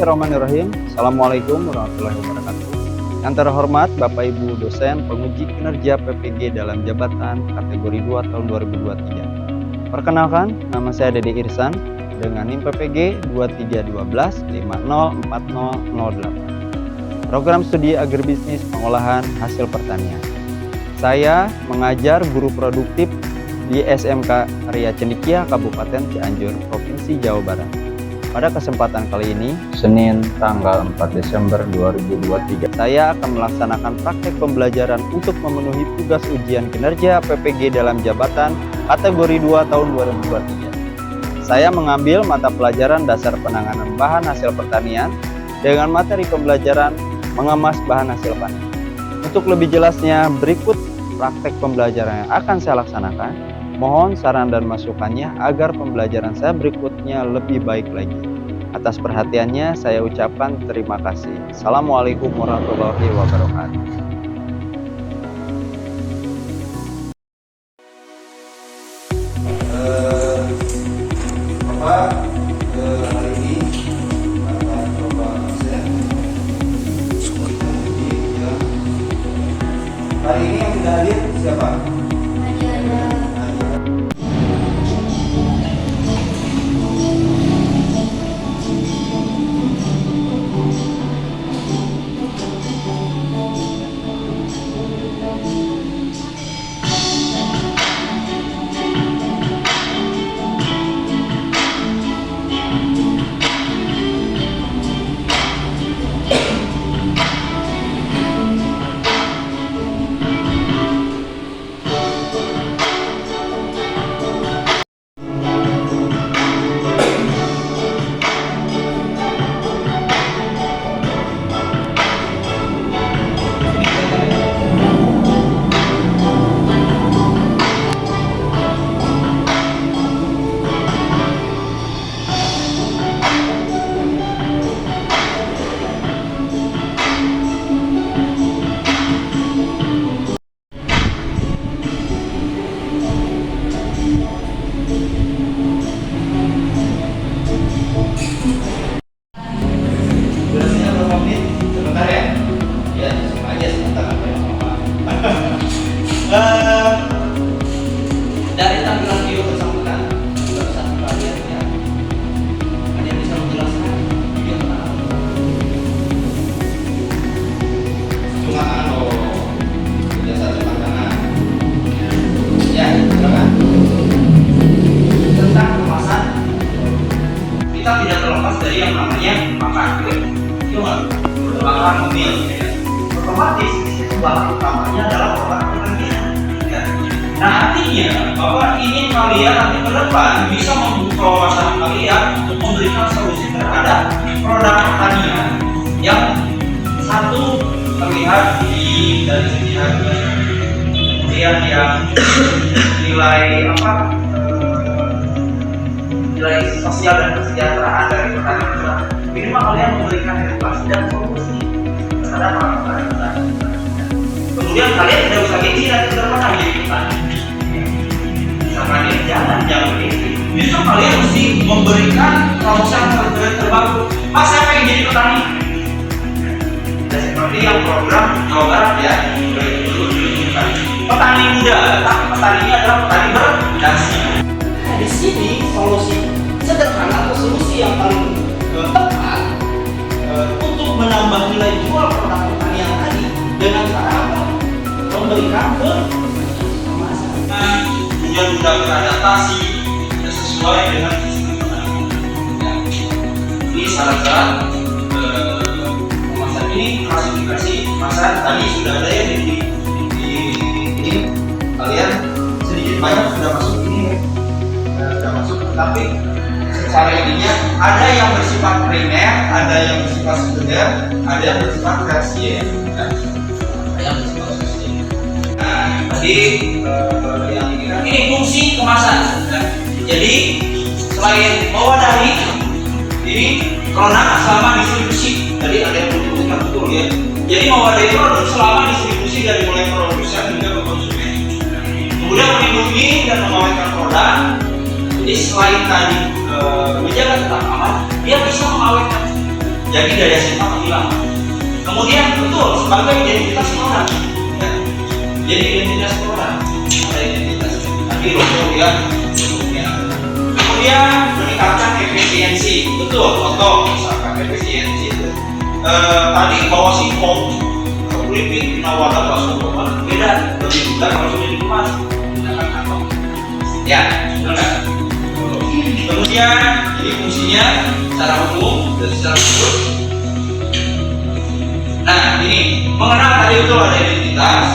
Bismillahirrahmanirrahim. Assalamualaikum warahmatullahi wabarakatuh. Yang terhormat Bapak Ibu dosen penguji kinerja PPG dalam jabatan kategori 2 tahun 2023. Perkenalkan, nama saya Dede Irsan dengan NIM PPG 2312504008. Program studi agribisnis pengolahan hasil pertanian. Saya mengajar guru produktif di SMK Arya Cendikia, Kabupaten Cianjur, Provinsi Jawa Barat. Pada kesempatan kali ini, Senin tanggal 4 Desember 2023, saya akan melaksanakan praktek pembelajaran untuk memenuhi tugas ujian kinerja PPG dalam jabatan kategori 2 tahun 2023. Saya mengambil mata pelajaran dasar penanganan bahan hasil pertanian dengan materi pembelajaran mengemas bahan hasil panen. Untuk lebih jelasnya, berikut praktek pembelajaran yang akan saya laksanakan. Mohon saran dan masukannya agar pembelajaran saya berikutnya lebih baik lagi. Atas perhatiannya saya ucapkan terima kasih. Assalamualaikum warahmatullahi wabarakatuh. Hari ini akan coba absen. Hari ini yang sudah hadir siapa? Durasinya berapa menit? Sebentar ya? Ya, sama aja sebentar apa yang apa. Dari tampilan video bersangkutan, tidak usah kita lihat ya. Ada yang bisa menjelaskan video tentang cuma jasa makanan. Ya, silakan. Tentang kemasan, kita tidak terlepas dari yang namanya makan. Makan mobil, ya. Otomatis bahan utamanya adalah bahan pertanian. Ya. Nah artinya bahwa ini kalian nanti ke depan bisa membuka wawasan kalian untuk memberikan solusi terhadap produk pertanian yang satu terlihat dari segi harga, kemudian yang nilai nilai sosial dan kesejahteraan dari petani juga. Minimal kalian memberikan edukasi dan solusi terhadap orang-orang petani. Kemudian kalian tidak usah gengsi nanti ke depan jadi petani. Misalkan dia jangan gengsi. Justru kalian mesti memberikan promosi terbaru. Mas, saya pengen jadi petani. Dan seperti yang program Jawa Barat ya, petani muda, tapi petaninya adalah petani berdasi. Nah, di sini solusi sederhana atau solusi yang paling tepat untuk menambah nilai jual produk pertanian tadi dengan cara apa? Memberikan kemasan. Kemudian mudah beradaptasi dan sesuai dengan sistem pertanian. Ini syarat-syarat kemasan ini, klasifikasi kemasan tadi sudah ada ya di ini kalian sedikit banyak sudah masuk ini sudah masuk, tetapi secara ininya ada yang bersifat primer, ada yang bersifat sekunder, ada yang bersifat tersier. Ada yang bersifat tersier. Nah, tadi yang ini fungsi kemasan. Jadi selain mewadahi, ini produk selama distribusi. Tadi ada yang menyebutkan betul ya. Jadi mewadahi produk selama distribusi dari mulai produsen hingga ke konsumen. Kemudian melindungi dan mengawetkan produk. Jadi selain tadi menjaga tetap aman, dia bisa mengawetkan. jadi dari SMA hilang. Kemudian betul sebagai identitas orang, ya. Jadi identitas orang, ada identitas. Tadi logo ya, bentuknya. Kemudian meningkatkan efisiensi, betul. Contoh misalkan efisiensi itu tadi bawa singkong, keliping, nawaran, bakso, beda, lebih mudah kalau sudah dikemas menggunakan kantong. Ya, benar. Kemudian ini fungsinya secara umum dan secara khusus. Nah, ini mengenal tadi itu ada identitas,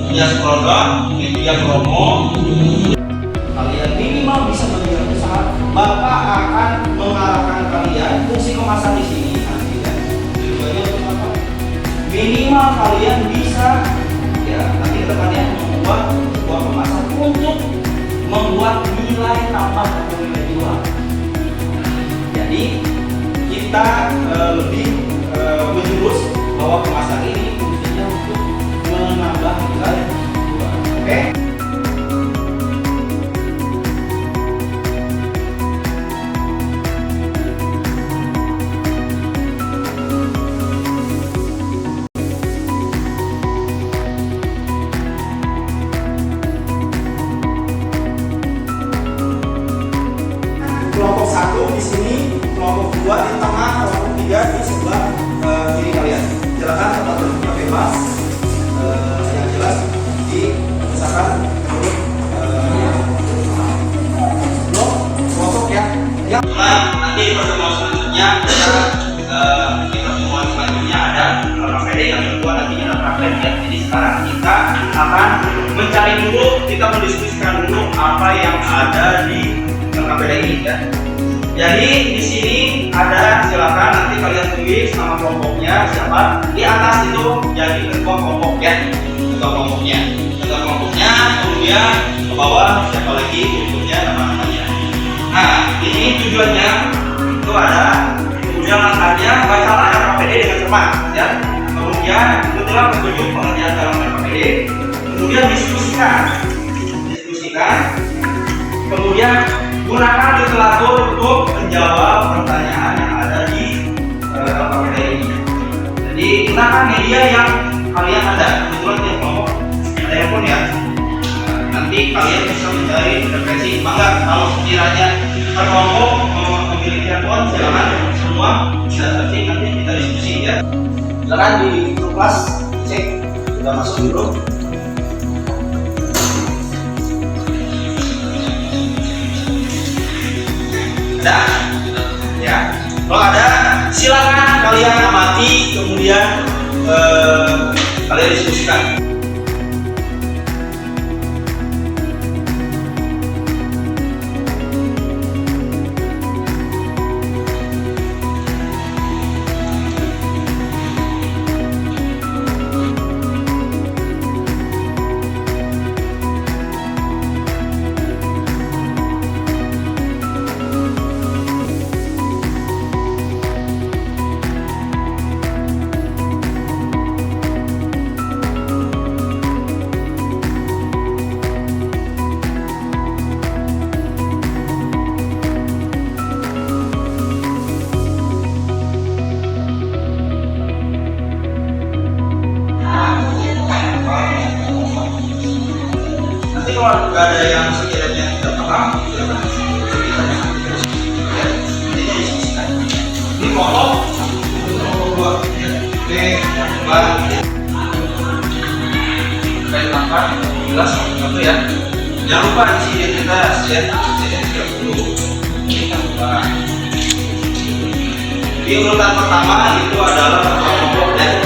media scroll down, media promo. Kalian minimal bisa melihat usaha, Bapak akan mengarahkan kalian fungsi kemasan di sini nanti ya. Tujuannya untuk apa? Minimal kalian bisa ya nanti kedepannya membuat sebuah kemasan untuk membuat nilai tambah atau nilai jual. Jadi kita lebih menjurus bahwa kemasan ini fungsinya untuk menambah nilai jual. Oke? Kelompok 1 di sini, kelompok 2 di tengah, kelompok 3 di sebelah kiri kalian. Silakan tempat duduknya bebas. Yang jelas di misalkan menurut kelompok ya. Yang nanti pertemuan selanjutnya kita pertemuan selanjutnya ada KPD yang kedua nantinya ada praktek ya. Jadi sekarang kita akan mencari dulu, kita mendiskusikan dulu apa yang ada di KPD ini ya. Jadi di sini ada, silakan nanti kalian tulis nama kelompoknya siapa. Di atas itu jadi ketua kelompok ya, ketua kelompoknya, kemudian ke bawah siapa lagi berikutnya nama-namanya. Nah ini tujuannya itu ada, kemudian langkahnya bacalah RKPD dengan cermat ya. Kemudian ikutilah petunjuk pengertian dalam RKPD, kemudian diskusikan, kemudian gunakan literatur untuk menjawab pertanyaan yang ada di KPD ini. Jadi gunakan media yang kalian ada. Kebetulan di kelompok ada handphone ya. Nanti kalian bisa mencari referensi. Maka kalau sekiranya kelompok memiliki handphone, silakan semua bisa searching, nanti kita diskusi ya. Silakan di grup kelas cek sudah masuk di grup. Nah, ya, kalau ada silakan kalian amati, kemudian kalian diskusikan. Kalau nggak ada yang sekiranya tidak paham, silakan ini kolom nomor 2 B saya tambah jelas satu ya. Jangan lupa isi identitas ya, identitas dulu. Di urutan pertama itu adalah kelompok dan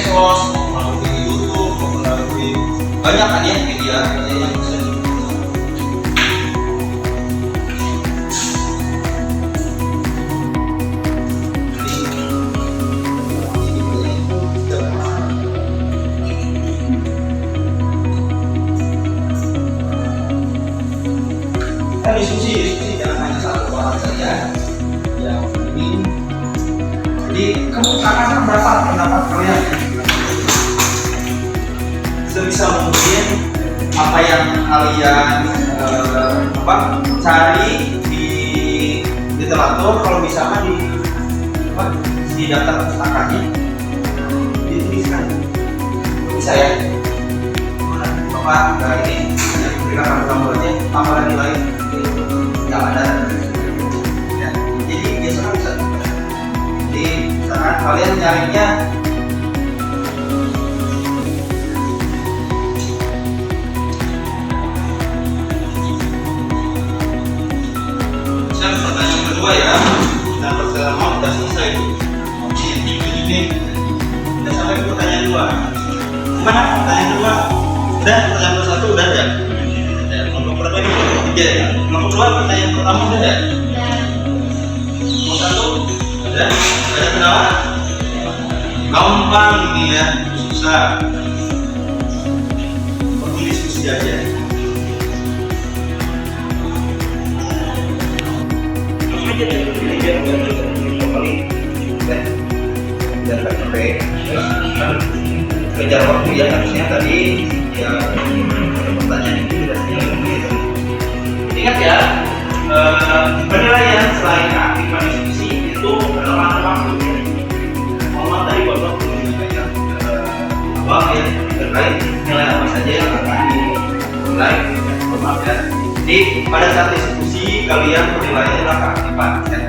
medsos, mau melalui YouTube, mau melalui banyak kan ya media yang bisa diskusi jangan hanya satu orang saja yang ini. Jadi kemukakan pendapat kalian sebisa mungkin apa yang kalian cari di literatur, kalau misalkan di daftar pustakanya dituliskan bisa ya. Bapak ini yang diberikan gambarnya tambahan nilai yang ada ya. Jadi biasanya bisa jadi misalkan kalian nyarinya pertanyaan kedua ya, dan pertanyaan mau udah selesai ini udah sampai ke pertanyaan dua. Gimana pertanyaan kedua? Udah, pertanyaan satu udah ada. Kelompok pertama ini kelompok tiga ya. Kelompok dua pertanyaan pertama udah ada. Kelompok satu ada. Ada kendala? Gampang ini ya, susah. Perlu diskusi aja. Aja dari dia kembali dan sampai kejar waktu ya, harusnya tadi ya pertanyaan itu tidak senyum. Ingat ya, penilaian selain keaktifan diskusi itu adalah waktu ya. Mohon tadi bapak perlu menyampaikan abang ya terkait nilai apa saja yang akan dinilai. Maaf ya. Jadi pada saat diskusi kalian penilaiannya adalah keaktifan ya.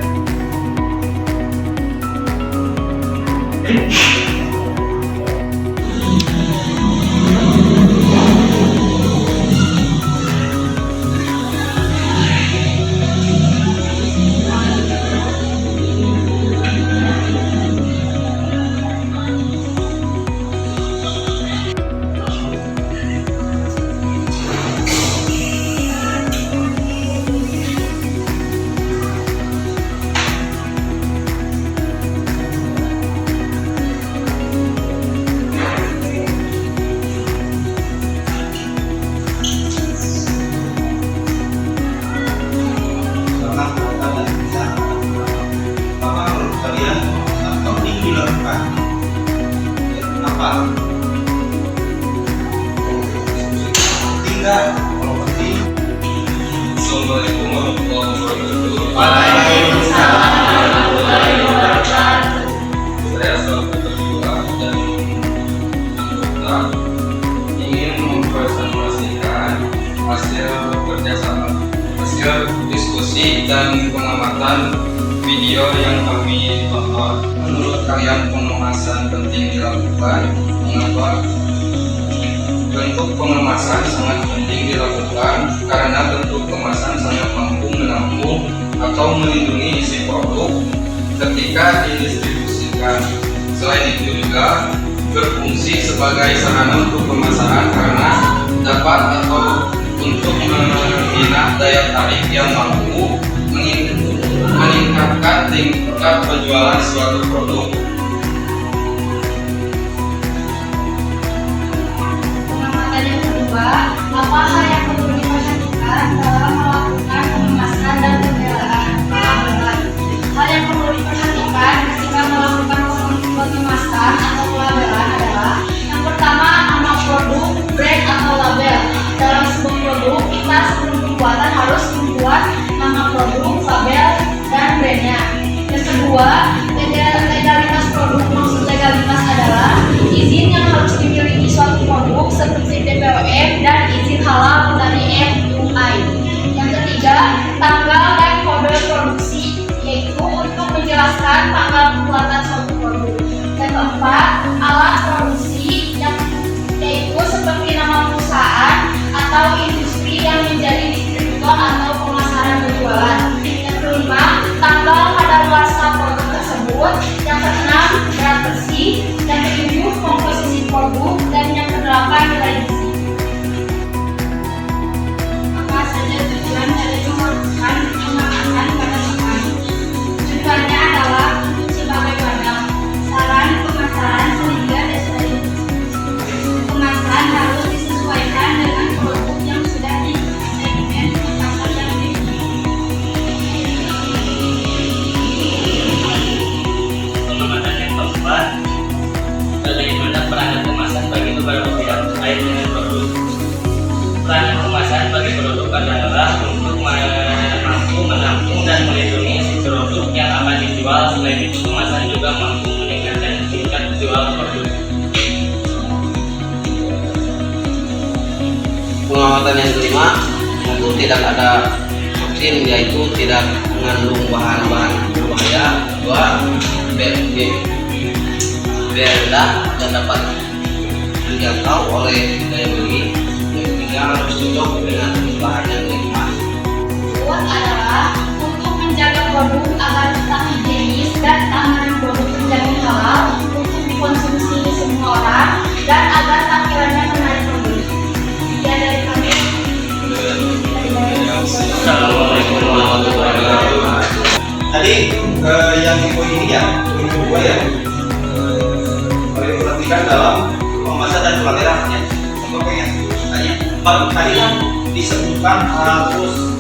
Assalamualaikum warahmatullahi wabarakatuh. Waalaikumsalam warahmatullahi wabarakatuh. Saya selaku ketua dan anggota ingin mempresentasikan hasil diskusi dan pengamatan video yang kami tonton. Menurut kalian pengemasan penting dilakukan? Mengapa? Bentuk pengemasan sangat penting dilakukan karena bentuk kemasan sangat mampu menampung atau melindungi isi produk ketika didistribusikan. Selain itu juga berfungsi sebagai sarana untuk pemasaran karena dapat atau untuk membina daya tarik yang mampu meningkatkan tingkat penjualan suatu produk. Apa hal yang perlu diperhatikan dalam melakukan pengemasan dan pembelaan? Hal yang perlu diperhatikan ketika melakukan pengemasan atau pelabelan adalah yang pertama, nama produk, brand atau label. Dalam sebuah produk, kita sebelum pembuatan harus membuat nama produk, label, dan brandnya. Yang kedua, legalitas produk. Maksud legalitas adalah izin yang harus dimiliki suatu produk seperti BPOM dan izin halal beberapa daerah untuk mampu menampung dan melindungi produk yang akan dijual. Selain itu, kemasan juga mampu meningkatkan tingkat jual produk. Pengamatan yang kelima, untuk tidak ada toksin, yaitu tidak mengandung bahan-bahan berbahaya. Dua, rendah dan dapat dijangkau oleh daya beli. Yang ketiga, harus cocok dengan bahan yang nikmat. Kedua adalah untuk menjaga produk agar tetap higienis dan keamanan produk terjamin halal untuk dikonsumsi semua orang dan agar tampilannya menarik pembeli. Sekian dari kami. Assalamualaikum warahmatullahi wabarakatuh. Tadi yang di poin ini ya, poin kedua ya, boleh diperhatikan dalam pemasaran dan pelanggarannya. Contohnya yang tanya, tadi kan disebutkan harus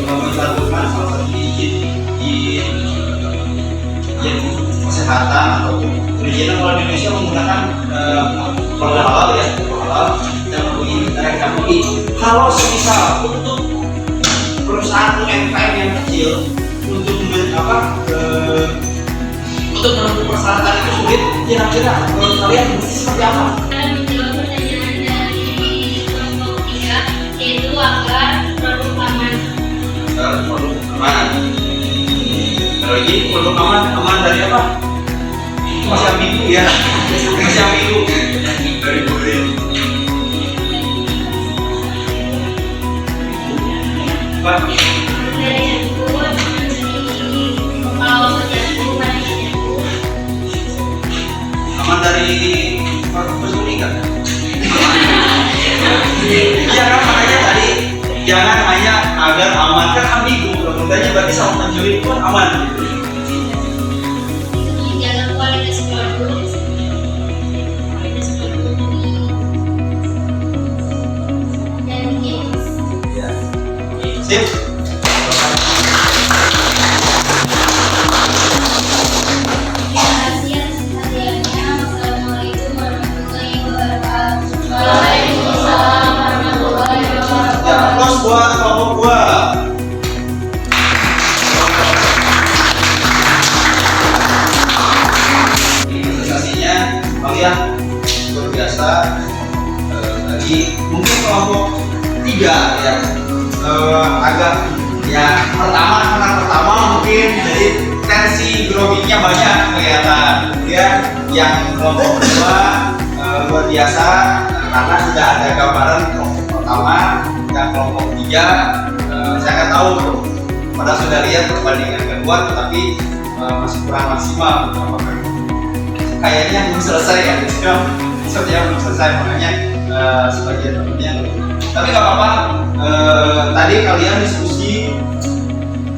mencantumkan salah satu izin kesehatan atau perizinan. Kalau di Indonesia menggunakan produk halal ya, produk halal dan MUI. Kalau semisal untuk perusahaan UMKM yang kecil untuk untuk menempuh persyaratan itu sulit, kira-kira menurut kalian mesti seperti apa? Menjawab pertanyaan dari kelompok 3, yaitu agar produk aman. Produk aman. Kalau ini produk aman dari apa? Itu masih ambigu ya, masih ambigu dari kurir. Pak, aman dari persuntikan. Iya kan, makanya tadi jangan hanya agar aman, kan ambigu. Sebenarnya berarti sama penjual itu kan aman. Menjaga kualitas produk dan higienis. Ya. Sip. Terima kasih atas perhatiannya. Wassalamualaikum warahmatullahi wabarakatuh. Waalaikumsalam warahmatullahi wabarakatuh. Ya, terus buat kelompok gua. Presentasinya kalian luar biasa. Tadi mungkin kelompok 3 ya, agak ya pertama mungkin jadi tensi groginya banyak kelihatan ya. Yang kelompok kedua luar biasa karena sudah ada gambaran kelompok pertama dan kelompok 3. Saya nggak tahu tuh, padahal sudah lihat perbandingan kedua tetapi masih kurang maksimal. Apakah kayaknya belum selesai ya, sepertinya belum selesai, makanya sebagian temennya. Tapi nggak apa-apa. Tadi kalian diskusi,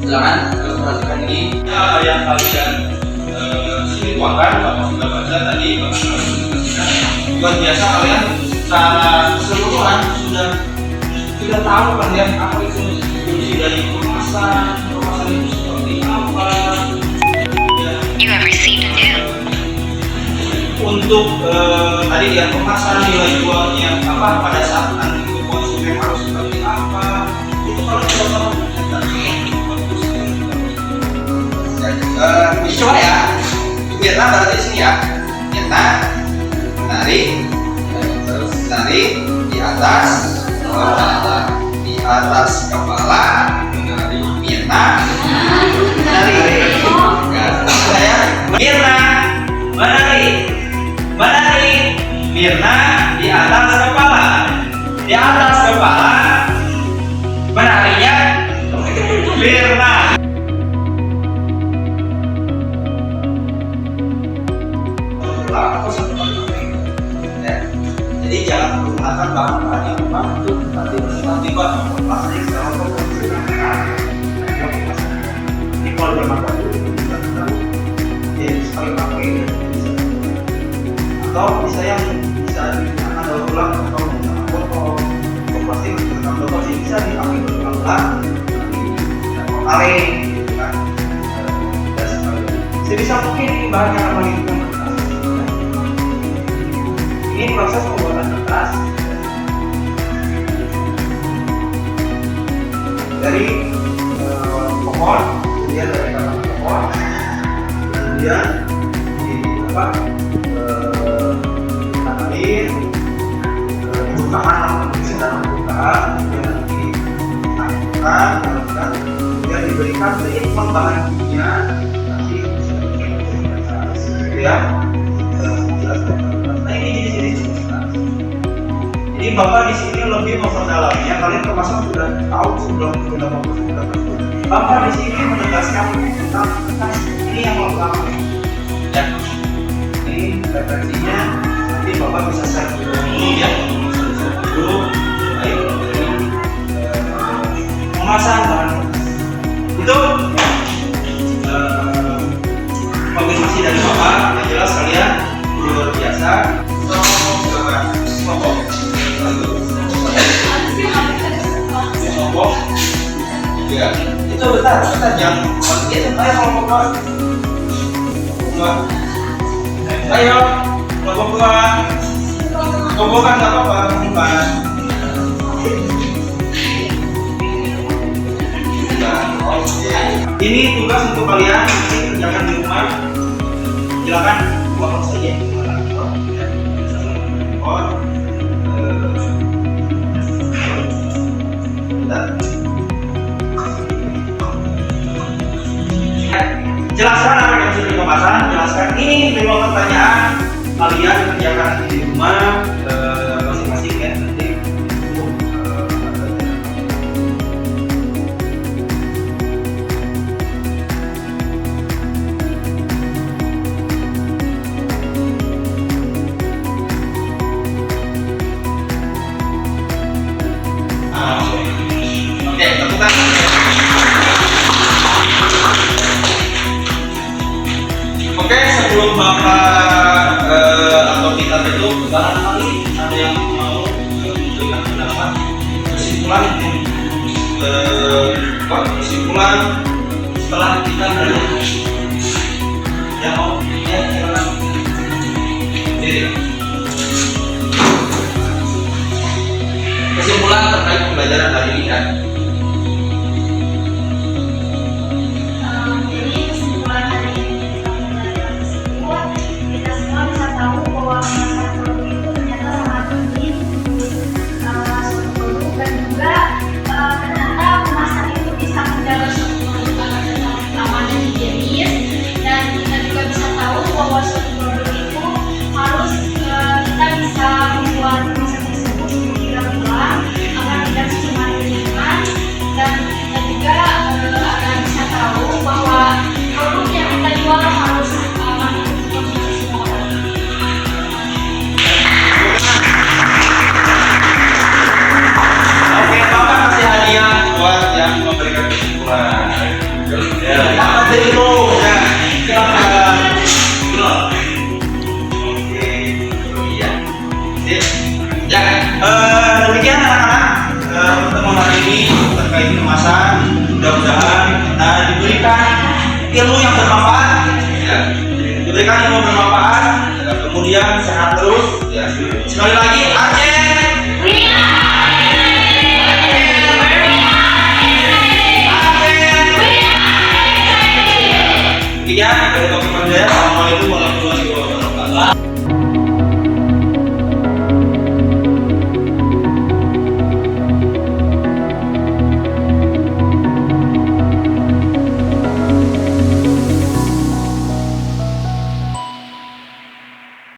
silakan perhatikan ini yang kalian sini tuangkan. Bapak sudah baca tadi, Bapak luar biasa kalian secara keseluruhan sudah tahu kan ya apa itu fungsi dari kemasan itu seperti apa. You have received a new. Untuk tadi yang kemasan, nilai jualnya apa pada saat nanti ke konsumen harus seperti apa, itu kalau sama coba ya, Vietnam berarti di sini ya, Vietnam menarik, terus tarik di atas kepala, menarik Vietnam, menarik, saya Mirna, menarik Mirna di atas kepala, menariknya Mirna. Jadi jangan menggunakan bahan-bahan yang memang itu nanti plastik ini kalau bermakan jadi sekali pakai ini atau bisa yang bisa digunakan daur ulang atau menggunakan botol plastik dengan botol ini bisa dipakai berulang-ulang kali kan sebisa mungkin ini bahan yang akan digunakan. Ini proses pembuatan kertas. dari pohon, kemudian dari batang pohon, kemudian ditanami utama tanam bukaan, kemudian ditanamkan, kemudian diberikan treatment bahan kimia, nanti ya. Nah ini jenis-jenis. Jadi Bapak di sini lebih memperdalamnya, kalian termasuk sudah tahu sebelum sudah Bapak di sini menegaskan tentang ini yang pertama. Ya. Ini referensinya, nanti Bapak bisa share dulu ya. Dulu baik memasang bahan itu konfirmasi dari Bapak yang jelas kalian luar biasa. Ya, itu bentar jangan itu ayo kelompok dua nggak apa-apa bukan. Ini tugas untuk kalian kerjakan di rumah, silakan buat saja. Jelaskan apa yang sudah dikemaskan, jelaskan ini lima pertanyaan kalian kerjakan di rumah masing-masing ya nanti untuk oke, temukan. Oke, sebelum Bapak atau kita tutup, barangkali ada yang mau memberikan pendapat kesimpulan setelah kita belajar. Yang mau ya silakan. Kesimpulan terkait pembelajaran hari ini kan. Demikian anak-anak pertemuan hari ini terkait kemasan. Mudah-mudahan kita diberikan ilmu yang bermanfaat, ya. Diberikan ilmu bermanfaat, ya. Kemudian sehat terus. Ya. Sekali lagi, Aceh. Demikian dari Assalamualaikum warahmatullahi wabarakatuh.